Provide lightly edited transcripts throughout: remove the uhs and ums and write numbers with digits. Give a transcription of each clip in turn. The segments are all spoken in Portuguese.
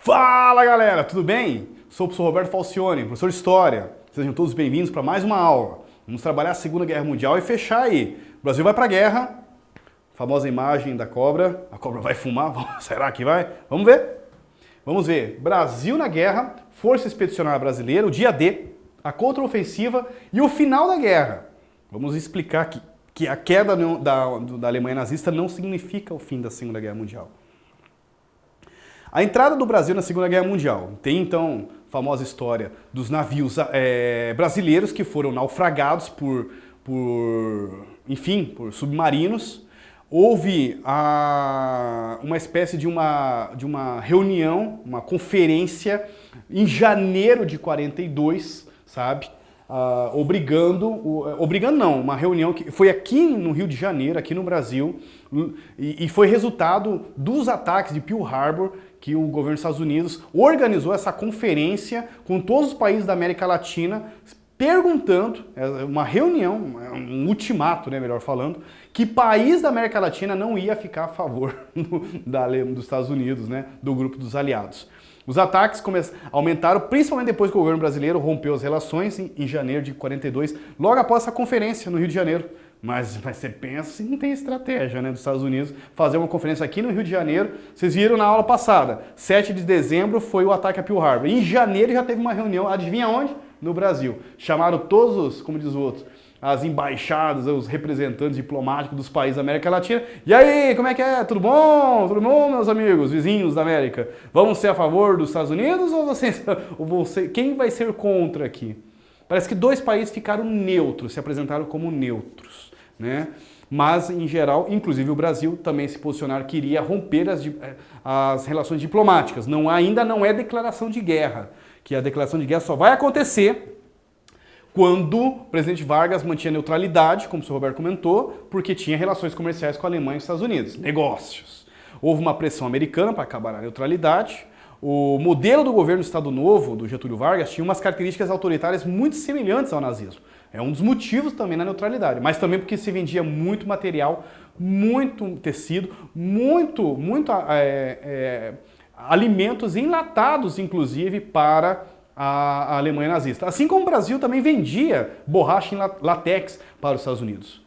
Fala galera, tudo bem? Sou o professor Roberto Falcione, professor de História. Sejam todos bem-vindos para mais uma aula. Vamos trabalhar a Segunda Guerra Mundial e fechar aí. O Brasil vai para a guerra, famosa imagem da cobra. A cobra vai fumar? Será que vai? Vamos ver. Vamos ver. Brasil na guerra, Força Expedicionária Brasileira, o dia D, a contraofensiva e o final da guerra. Vamos explicar que a queda da Alemanha nazista não significa o fim da Segunda Guerra Mundial. A entrada do Brasil na Segunda Guerra Mundial. Tem então a famosa história dos navios brasileiros que foram naufragados por submarinos. Houve uma espécie de uma reunião, uma conferência em janeiro de 42, sabe? Uma reunião que foi aqui no Rio de Janeiro, aqui no Brasil, e foi resultado dos ataques de Pearl Harbor, que o governo dos Estados Unidos organizou essa conferência com todos os países da América Latina, perguntando, uma reunião, um ultimato, né, melhor falando, que país da América Latina não ia ficar a favor dos Estados Unidos, né, do grupo dos aliados. Os ataques aumentaram, principalmente depois que o governo brasileiro rompeu as relações em janeiro de 42, logo após essa conferência no Rio de Janeiro. Mas você pensa se não tem estratégia, né, dos Estados Unidos fazer uma conferência aqui no Rio de Janeiro. Vocês viram na aula passada, 7 de dezembro foi o ataque a Pearl Harbor. Em janeiro já teve uma reunião, adivinha onde? No Brasil. Chamaram todos os, como diz o outro, as embaixadas, os representantes diplomáticos dos países da América Latina. E aí, como é que é? Tudo bom? Tudo bom, meus amigos, vizinhos da América? Vamos ser a favor dos Estados Unidos ou quem vai ser contra aqui? Parece que dois países ficaram neutros, se apresentaram como neutros, né? Mas, em geral, inclusive o Brasil também se posicionaram que iria romper as relações diplomáticas. Ainda não é declaração de guerra, que a declaração de guerra só vai acontecer quando o presidente Vargas mantinha neutralidade, como o senhor Roberto comentou, porque tinha relações comerciais com a Alemanha e os Estados Unidos, negócios. Houve uma pressão americana para acabar a neutralidade. O modelo do governo do Estado Novo, do Getúlio Vargas, tinha umas características autoritárias muito semelhantes ao nazismo. É um dos motivos também na neutralidade, mas também porque se vendia muito material, muito tecido, muito alimentos enlatados, inclusive, para a Alemanha nazista. Assim como o Brasil também vendia borracha em látex para os Estados Unidos.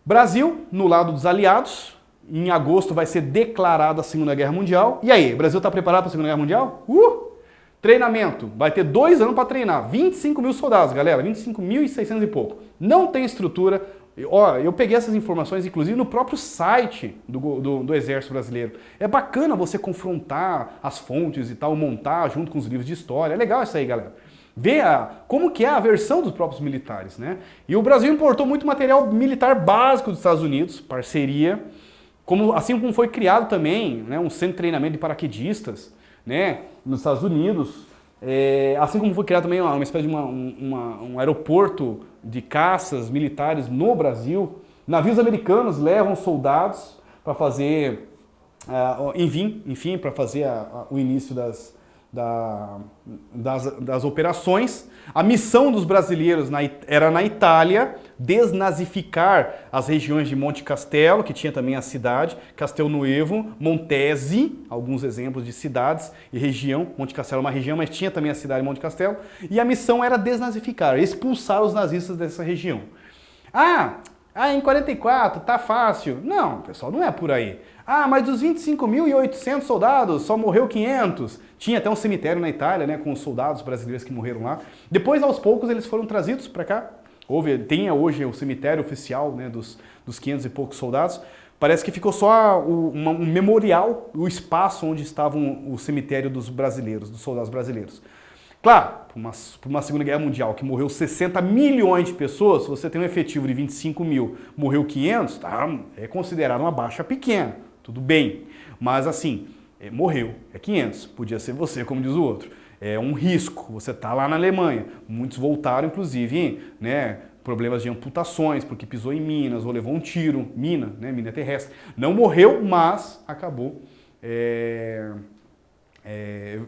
Brasil, no lado dos aliados, em agosto vai ser declarada a Segunda Guerra Mundial. E aí, o Brasil está preparado para a Segunda Guerra Mundial? Treinamento, vai ter 2 anos para treinar, 25 mil soldados, galera, 25.600 e pouco. Não tem estrutura. Ó, eu peguei essas informações, inclusive, no próprio site do Exército Brasileiro. É bacana você confrontar as fontes e tal, montar junto com os livros de história. É legal isso aí, galera. Ver como que é a versão dos próprios militares, né? E o Brasil importou muito material militar básico dos Estados Unidos, parceria, assim como foi criado também, né, um centro de treinamento de paraquedistas, né, nos Estados Unidos. Assim como foi criado também uma espécie de um aeroporto de caças militares no Brasil. Navios americanos levam soldados para fazer, enfim, para fazer o início das operações. A missão dos brasileiros era na Itália desnazificar as regiões de Monte Castelo, que tinha também a cidade, Castelnuovo, Montese, alguns exemplos de cidades e região. Monte Castelo é uma região, mas tinha também a cidade de Monte Castelo. E a missão era desnazificar, expulsar os nazistas dessa região. Em 44, tá fácil. Não, pessoal, não é por aí. Mas dos 25.800 soldados, só morreu 500. Tinha até um cemitério na Itália, né, com os soldados brasileiros que morreram lá. Depois, aos poucos, eles foram trazidos para cá. Tem hoje o cemitério oficial, né, dos 500 e poucos soldados. Parece que ficou só um memorial, o espaço onde estavam o cemitério dos brasileiros, dos soldados brasileiros. Claro, por uma Segunda Guerra Mundial que morreu 60 milhões de pessoas, se você tem um efetivo de 25 mil, morreu 500, é considerado uma baixa pequena, tudo bem. Mas assim, morreu, é 500, podia ser você, como diz o outro. É um risco, você está lá na Alemanha. Muitos voltaram, inclusive, né, problemas de amputações, porque pisou em minas ou levou um tiro, mina terrestre. Não morreu, mas acabou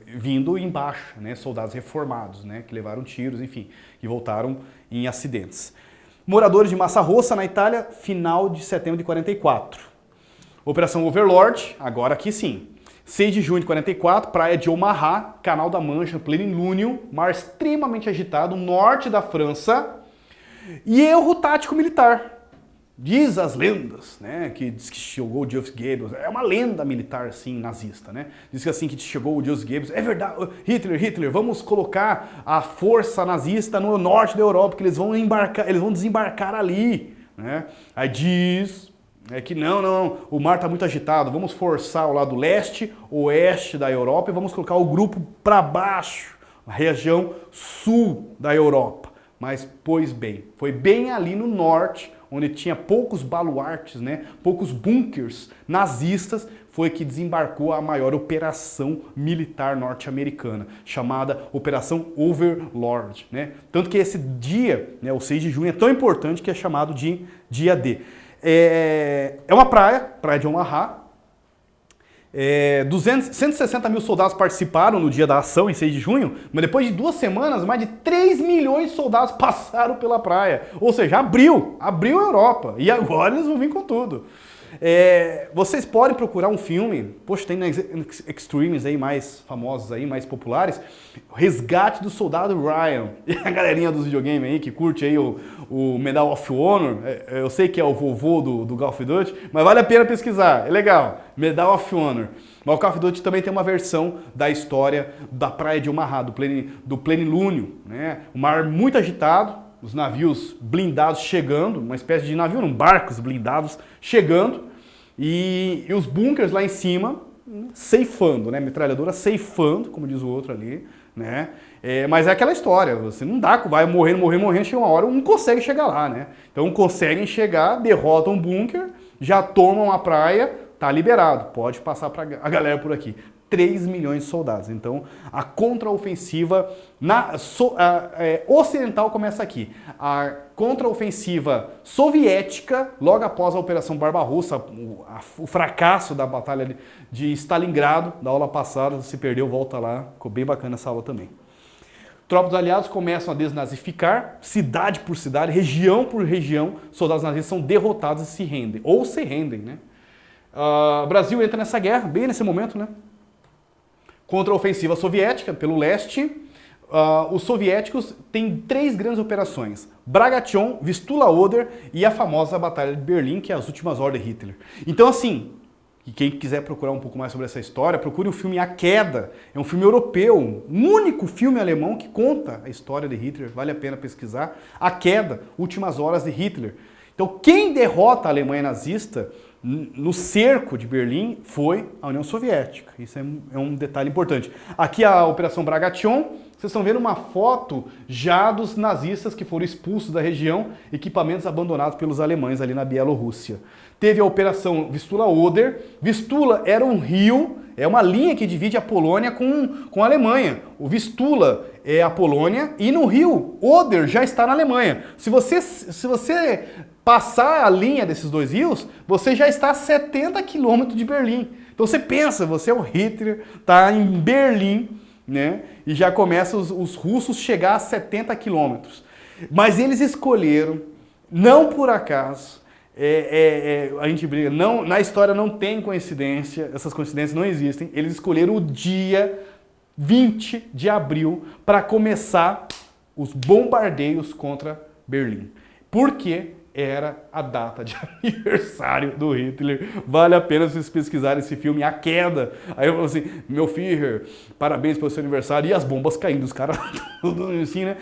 vindo embaixo, né, soldados reformados, né, que levaram tiros, enfim, e voltaram em acidentes. Moradores de Massa Rossa, na Itália, final de setembro de 44. Operação Overlord, agora aqui sim. 6 de junho de 44, praia de Omaha, Canal da Mancha, plenilúnio, mar extremamente agitado, norte da França, e erro tático militar. Diz as lendas, né, que diz que chegou o Joseph Goebbels, é uma lenda militar, assim, nazista, né? Diz que assim que chegou o Joseph Goebbels, é verdade, Hitler, vamos colocar a força nazista no norte da Europa, que eles vão desembarcar ali, né? Aí diz que não, o mar está muito agitado, vamos forçar o lado leste, oeste da Europa e vamos colocar o grupo para baixo, a região sul da Europa. Mas, pois bem, foi bem ali no norte, onde tinha poucos baluartes, né, poucos bunkers nazistas, foi que desembarcou a maior operação militar norte-americana, chamada Operação Overlord, né? Tanto que esse dia, né, o 6 de junho, é tão importante que é chamado de Dia D. É uma praia de Omaha. 160 mil soldados participaram no dia da ação, em 6 de junho, mas depois de 2 semanas, mais de 3 milhões de soldados passaram pela praia. Ou seja, abriu a Europa. E agora eles vão vir com tudo. Vocês podem procurar um filme, poxa, tem nas Extremes aí mais famosos, aí, mais populares, Resgate do Soldado Ryan. E a galerinha dos videogames aí que curte aí o Medal of Honor, eu sei que é o vovô do Call of Duty, mas vale a pena pesquisar, é legal, Medal of Honor. Mas o Call of Duty também tem uma versão da história da praia de Omaha, do plenilúnio, né? O mar muito agitado, os navios blindados chegando, uma espécie de navio, não, barcos blindados chegando, e os bunkers lá em cima ceifando, né? Metralhadora ceifando, como diz o outro ali, né? Mas é aquela história, você não dá, vai morrendo, chega uma hora, um consegue chegar lá, né? Então conseguem chegar, derrotam um bunker, já tomam a praia, tá liberado, pode passar a galera por aqui. 3 milhões de soldados. Então, a contraofensiva ocidental começa aqui. A contraofensiva soviética, logo após a Operação Barbarossa, o fracasso da Batalha de Stalingrado, da aula passada, se perdeu, volta lá, ficou bem bacana essa aula também. Tropas aliados começam a desnazificar, cidade por cidade, região por região, soldados nazistas são derrotados e se rendem, né? O Brasil entra nessa guerra, bem nesse momento, né? Contra a ofensiva soviética, pelo leste, os soviéticos têm 3 grandes operações: Bagration, Vistula Oder e a famosa Batalha de Berlim, que é as últimas horas de Hitler. Então, assim, e quem quiser procurar um pouco mais sobre essa história, procure o filme A Queda. É um filme europeu, um único filme alemão que conta a história de Hitler, vale a pena pesquisar. A Queda, Últimas Horas de Hitler. Então, quem derrota a Alemanha nazista no cerco de Berlim foi a União Soviética. Isso é um detalhe importante. Aqui a Operação Bagration, vocês estão vendo uma foto já dos nazistas que foram expulsos da região, equipamentos abandonados pelos alemães ali na Bielorrússia. Teve a Operação Vistula Oder. Vistula era um rio, é uma linha que divide a Polônia com a Alemanha. O Vistula é a Polônia e no rio Oder já está na Alemanha. Se você passar a linha desses 2 rios, você já está a 70 quilômetros de Berlim. Então você pensa, você é o Hitler, está em Berlim, né? E já começa os russos chegar a 70 quilômetros. Mas eles escolheram, não por acaso, a gente briga, não, na história não tem coincidência, essas coincidências não existem, eles escolheram o dia 20 de abril para começar os bombardeios contra Berlim. Por quê? Era a data de aniversário do Hitler. Vale a pena vocês pesquisarem esse filme, A Queda. Aí eu falo assim, meu Führer, parabéns pelo seu aniversário. E as bombas caindo, os caras tudo assim, né?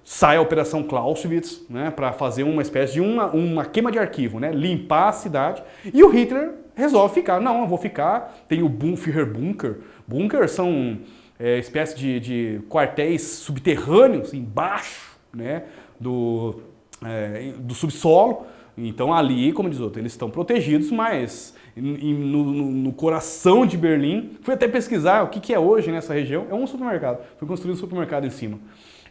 Sai a Operação Clausewitz, né? Para fazer uma espécie de uma queima de arquivo, né? Limpar a cidade. E o Hitler resolve ficar. Não, eu vou ficar. Tem o Führer Bunker. Bunker são espécie de quartéis subterrâneos embaixo, né? Do subsolo. Então ali, como diz o outro, eles estão protegidos, mas no coração de Berlim, fui até pesquisar o que é hoje nessa região, é um supermercado, foi construído um supermercado em cima.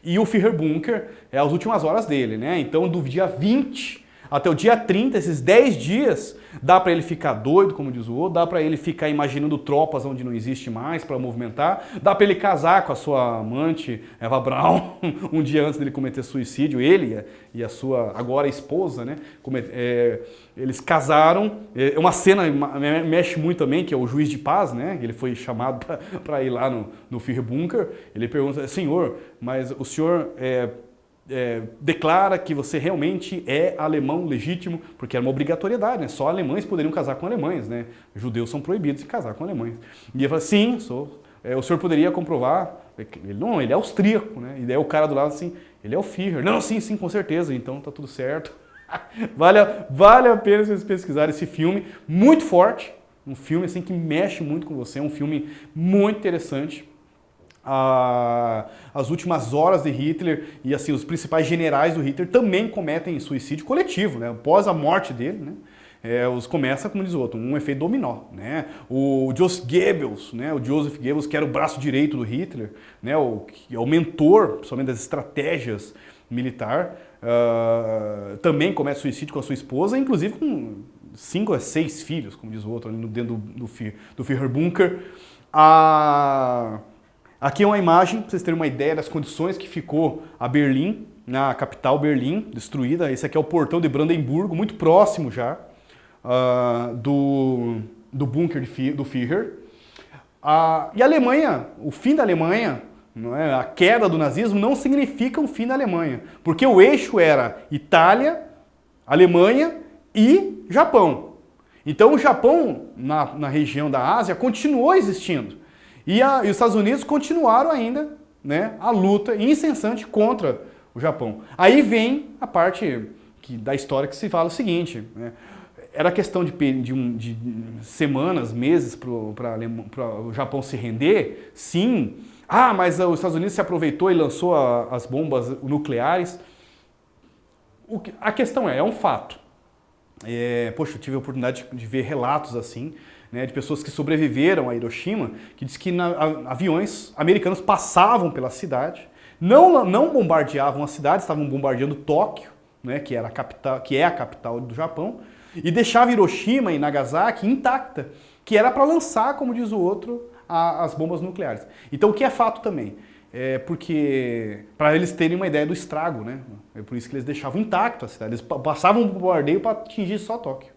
E o Führer Bunker é as últimas horas dele, né? Então do dia 20 até o dia 30, esses 10 dias, dá para ele ficar doido, como diz o outro, dá para ele ficar imaginando tropas onde não existe mais para movimentar, dá para ele casar com a sua amante, Eva Braun, um dia antes dele cometer suicídio, ele e a sua agora esposa, né? Eles casaram, é uma cena mexe muito também, que é o juiz de paz, né? Ele foi chamado para ir lá no Führerbunker, ele pergunta, senhor, mas o senhor declara que você realmente é alemão legítimo, porque era uma obrigatoriedade, né? Só alemães poderiam casar com alemães, né? Judeus são proibidos de casar com alemães. E ele fala, sim, sou. O senhor poderia comprovar? Ele é austríaco, né? E daí o cara do lado assim, ele é o Führer. Não, sim, com certeza, então tá tudo certo. Vale a pena vocês pesquisarem esse filme, muito forte, um filme assim que mexe muito com você, um filme muito interessante. As últimas horas de Hitler e assim os principais generais do Hitler também cometem suicídio coletivo, né? Após a morte dele, né? Começa, como diz o outro, um efeito dominó, né? O Joseph Goebbels, né? O Joseph Goebbels, que era o braço direito do Hitler, né? Que é o mentor, principalmente das estratégias militar, também comete suicídio com a sua esposa, inclusive com 5 a 6 filhos, como diz o outro, ali dentro do Führerbunker. Aqui é uma imagem, para vocês terem uma ideia das condições que ficou a Berlim, na capital Berlim, destruída. Esse aqui é o portão de Brandemburgo, muito próximo já do bunker do Führer. E a Alemanha, o fim da Alemanha, não é? A queda do nazismo não significa o fim da Alemanha, porque o eixo era Itália, Alemanha e Japão. Então o Japão, na região da Ásia, continuou existindo. E os Estados Unidos continuaram ainda, né, a luta incessante contra o Japão. Aí vem a parte da história que se fala o seguinte, né, era questão de semanas, meses para o Japão se render, sim. Mas os Estados Unidos se aproveitou e lançou as bombas nucleares. A questão é um fato. Poxa, eu tive a oportunidade de ver relatos assim, né, de pessoas que sobreviveram a Hiroshima, que diz que aviões americanos passavam pela cidade, não bombardeavam a cidade, estavam bombardeando Tóquio, né, que é a capital do Japão, e deixava Hiroshima e Nagasaki intacta, que era para lançar, como diz o outro, as bombas nucleares. Então o que é fato também? Porque para eles terem uma ideia do estrago, né? É por isso que eles deixavam intacto a cidade, eles passavam um bombardeio para atingir só Tóquio.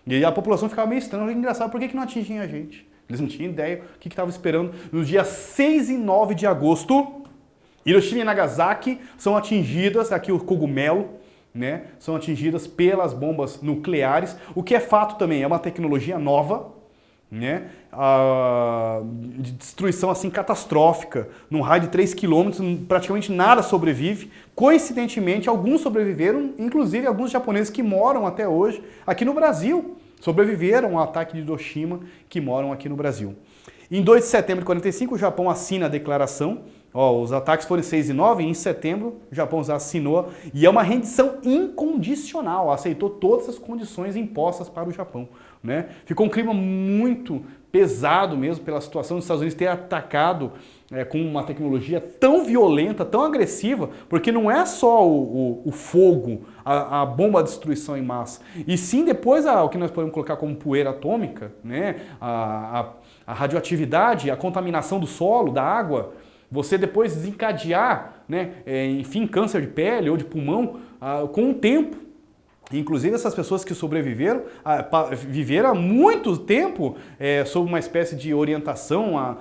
E aí a população ficava meio estranha, engraçado, por que não atingiam a gente? Eles não tinham ideia o que estava esperando. Nos dias 6 e 9 de agosto, Hiroshima e Nagasaki são atingidas, aqui o cogumelo, né? São atingidas pelas bombas nucleares, o que é fato também, é uma tecnologia nova, né? De destruição assim catastrófica, num raio de 3 km, praticamente nada sobrevive. Coincidentemente, alguns sobreviveram, inclusive alguns japoneses que moram até hoje aqui no Brasil, sobreviveram ao ataque de Hiroshima, que moram aqui no Brasil. Em 2 de setembro de 45, o Japão assina a declaração. Os ataques foram em 6 e 9, e em setembro o Japão já assinou, e é uma rendição incondicional, aceitou todas as condições impostas para o Japão, né? Ficou um clima muito pesado mesmo pela situação dos Estados Unidos ter atacado com uma tecnologia tão violenta, tão agressiva, porque não é só o fogo, a bomba de destruição em massa, e sim depois o que nós podemos colocar como poeira atômica, né? A radioatividade, a contaminação do solo, da água. Você depois desencadear, né, enfim, câncer de pele ou de pulmão com o tempo. Inclusive essas pessoas que sobreviveram, viveram há muito tempo sob uma espécie de orientação,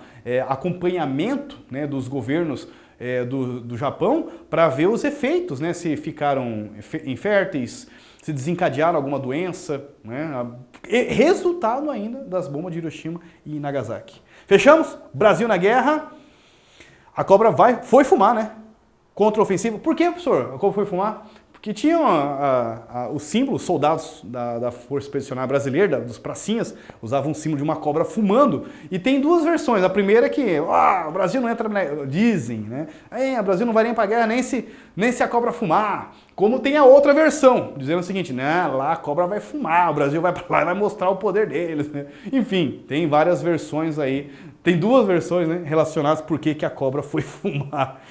acompanhamento, né, dos governos do Japão para ver os efeitos, né, se ficaram inférteis, se desencadearam alguma doença, né, resultado ainda das bombas de Hiroshima e Nagasaki. Fechamos? Brasil na guerra. A cobra foi fumar, né? Contra-ofensiva. Por que, professor, a cobra foi fumar? Porque tinham os símbolos, soldados da Força Expedicionária Brasileira, dos pracinhas, usavam um símbolo de uma cobra fumando. E tem duas versões. A primeira é que o Brasil não entra, dizem, né? O Brasil não vai nem pra guerra nem se a cobra fumar. Como tem a outra versão, dizendo o seguinte, né? Lá a cobra vai fumar, o Brasil vai pra lá e vai mostrar o poder deles, né? Enfim, tem várias versões aí. Tem duas versões, né, relacionadas por que a cobra foi fumar.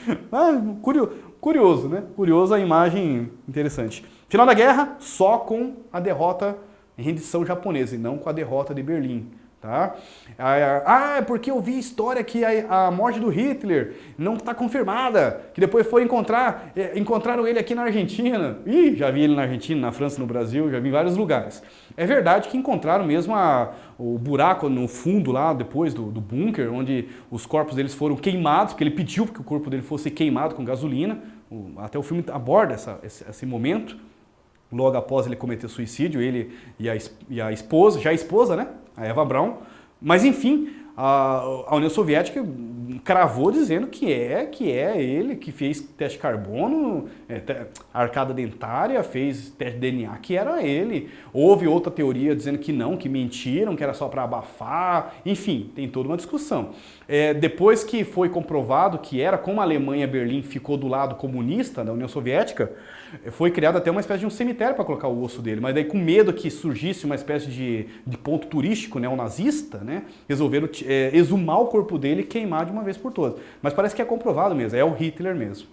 Curioso, né? Curioso, a imagem interessante. Final da guerra, só com a derrota em rendição japonesa e não com a derrota de Berlim. Tá? É porque eu vi história que a morte do Hitler não está confirmada, que depois encontraram ele aqui na Argentina. Ih, já vi ele na Argentina, na França, no Brasil, já vi em vários lugares. É verdade que encontraram mesmo o buraco no fundo lá, depois do bunker, onde os corpos deles foram queimados, porque ele pediu que o corpo dele fosse queimado com gasolina. Até o filme aborda esse momento. Logo após ele cometer suicídio, ele e a esposa, já a esposa, né? A Eva Braun. Mas enfim, a União Soviética cravou dizendo que é ele que fez teste de carbono, arcada dentária, fez teste de DNA, que era ele. Houve outra teoria dizendo que não, que mentiram, que era só para abafar. Enfim, tem toda uma discussão. Depois que foi comprovado que era, como a Alemanha, Berlim ficou do lado comunista da União Soviética, foi criado até uma espécie de um cemitério para colocar o osso dele, mas daí com medo que surgisse uma espécie de ponto turístico, né, um nazista, né, resolveram exumar o corpo dele e queimar de uma vez por todas. Mas parece que é comprovado mesmo, é o Hitler mesmo.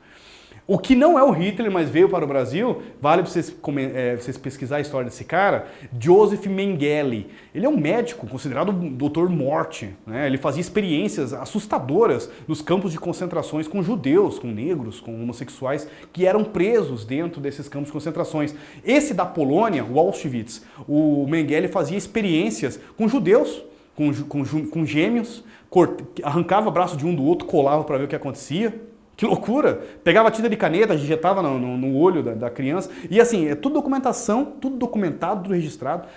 O que não é o Hitler, mas veio para o Brasil, vale para vocês pesquisar a história desse cara, Joseph Mengele. Ele é um médico considerado doutor morte, né? Ele fazia experiências assustadoras nos campos de concentrações com judeus, com negros, com homossexuais, que eram presos dentro desses campos de concentrações. Esse da Polônia, o Auschwitz, o Mengele fazia experiências com judeus, com gêmeos, arrancava o braço de um do outro, colava para ver o que acontecia. Que loucura! Pegava tinta de caneta, injetava no olho da criança. E assim, é tudo documentação, tudo documentado, tudo registrado.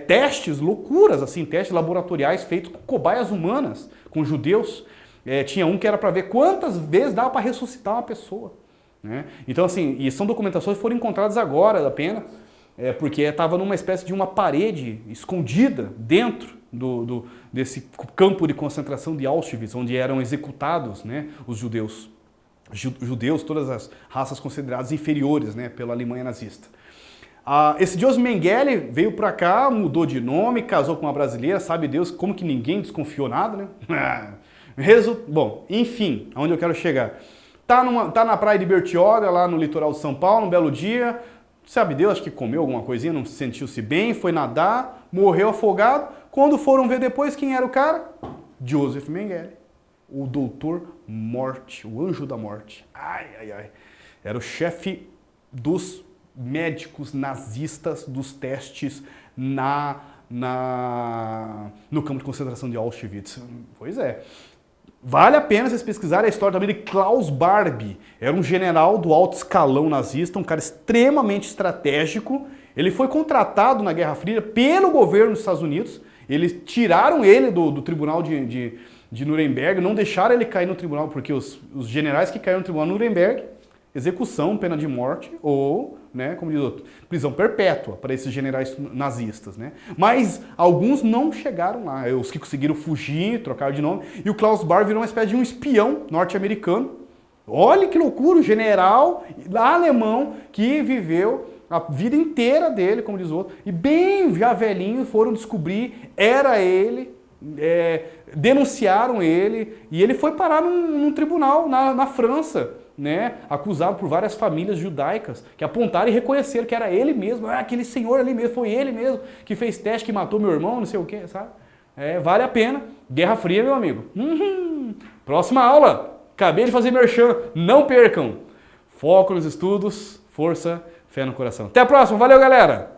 Testes, loucuras, assim, testes laboratoriais feitos com cobaias humanas, com judeus. Tinha um que era para ver quantas vezes dava para ressuscitar uma pessoa. Né? Então assim, e são documentações que foram encontradas agora apenas, porque estava numa espécie de uma parede escondida dentro desse campo de concentração de Auschwitz, onde eram executados, né, os judeus. Judeus, todas as raças consideradas inferiores, né, pela Alemanha nazista. Esse Joseph Mengele veio para cá, mudou de nome, casou com uma brasileira, sabe Deus como que ninguém desconfiou nada, né? Bom, enfim, aonde eu quero chegar. Tá na praia de Bertioga, lá no litoral de São Paulo, um belo dia, sabe Deus, acho que comeu alguma coisinha, não sentiu-se bem, foi nadar, morreu afogado. Quando foram ver depois quem era o cara? Joseph Mengele. O doutor morte, o anjo da morte. Ai, ai, ai. Era o chefe dos médicos nazistas dos testes no campo de concentração de Auschwitz. Pois é. Vale a pena vocês pesquisarem a história também de Klaus Barbie. Era um general do alto escalão nazista, um cara extremamente estratégico. Ele foi contratado na Guerra Fria pelo governo dos Estados Unidos. Eles tiraram ele do tribunal de Nuremberg, não deixaram ele cair no tribunal, porque os generais que caíram no tribunal de Nuremberg, execução, pena de morte, ou, né, como diz o outro, prisão perpétua para esses generais nazistas, né? Mas alguns não chegaram lá, os que conseguiram fugir, trocaram de nome, e o Klaus Barbie virou uma espécie de um espião norte-americano. Olha que loucura, o general alemão que viveu a vida inteira dele, como diz o outro, e bem já velhinho foram descobrir, era ele, denunciaram ele, e ele foi parar num tribunal na França, né, acusado por várias famílias judaicas que apontaram e reconheceram que era ele mesmo, aquele senhor ali mesmo, foi ele mesmo que fez teste, que matou meu irmão, não sei o que, sabe? Vale a pena. Guerra Fria, meu amigo. Próxima aula. Acabei de fazer merchan. Não percam. Foco nos estudos, força, fé no coração. Até a próxima. Valeu, galera!